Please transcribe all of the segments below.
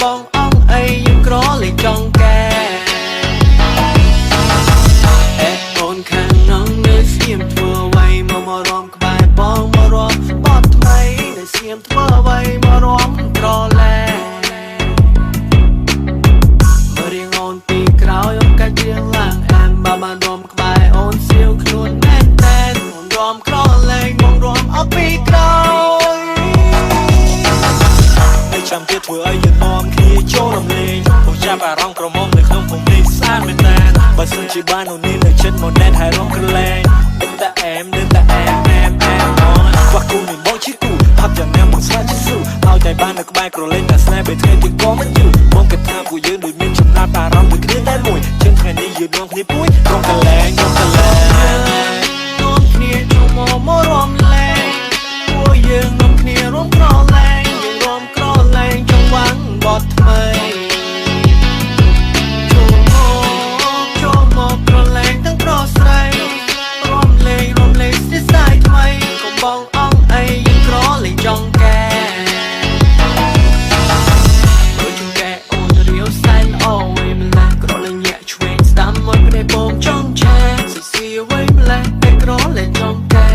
บองอ่องไอยังกรอเลยจองแกแอบโอนข้างน้องเนื้อเสียมทั่วไว้มารอมกบายบองมารอมบอดทำไมเนื้อเสียมทั่วไว้มารอมกรอแลมาเรียงโอนปีกราวยกกันเรียงหลังแอมบามารอมกบายโอนเสียวขลุ่นแน่นแน่นมองรอมกรอแรงมองรอมเอาปีกราวចាំទៀតធ្វើឲ្យយើងនាំគ្នាចូលរំលែងពុំចាប់អារម្មណ៍ក្រមុំនៅក្នុងភូមិនេះសានមែនតាបើសិនជាបាននោះនេះនៅចិត្តមកណែនហើយរំក្រលែងដឹងតែអែមដឹងតែអែមមកខ្វះគូនេះមកជាគូផាប់យ៉ាងណាមកស្លាច់ជាស៊ូឲ្យតែបាននៅក្បែរក្រលែងតែស្នេហ៍ពេលថ្ងៃទៀតក៏មិនយូរមកគិតថាពួកយើងដូចមានចំណាប់អារម្មណ៍ដូចគ្នាតែមួយជាងថ្ងៃនេះយើងនាំគ្នាពួយរំក្រលែងនាំគ្នាចូលមករំលែងពួកយើងនាំគ្នារំក្រលែងបត់ថ្មីចូលមកប្រឡែងទាំងប្រុសស្រីរំលែងស្ទះស្ដាយថ្មីកុំបងអងអីយើងក្រលែងចង់កែមើលជុំកែអូនរៀវសែនអូវឯម្លេះក្រលែងញាក់ឆ្វេងស្ដាំមកព្រៃបងចង់ឆែសិសៀវឯម្លេះតែក្រលែងចង់កែ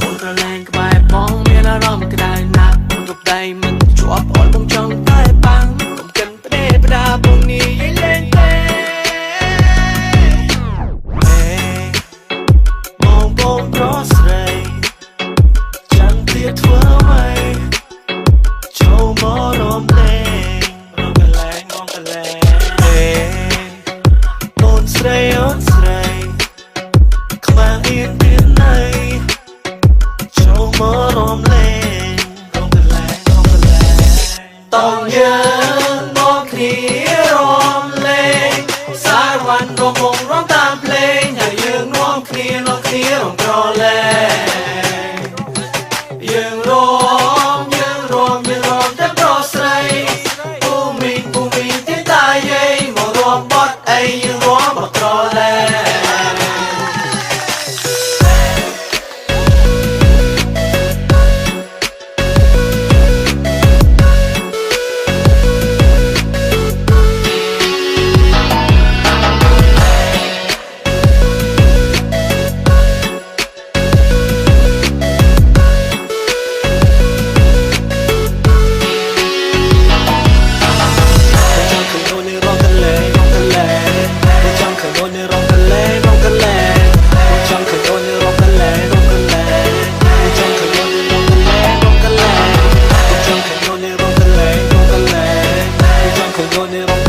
អូនក្រលែងក្បែរបងមានអារម្មណ៍ក្តៅណាស់ដៃមិនជាប់អត់បងចង់តែបាំងកុំកិនផ្ដេផ្ដាបងនេះលេងទេបងប្រស្រីចាំទៀតធ្វើអ្វីចូលមករំលែងកលែងបងស្រីអូនស្រីខ្មាំងអៀនពីណៃចូលមករំលែងតោងយើងមកគ្នារំលែងសាយวันរំងរំតាមភ្លេងហើយយើងនាំគ្នារំក្រលែងយើងរំតែប្រុសស្រីពូមីងទីតាយាយមករំបត់អីយើងរំបត់ក្រលែងCon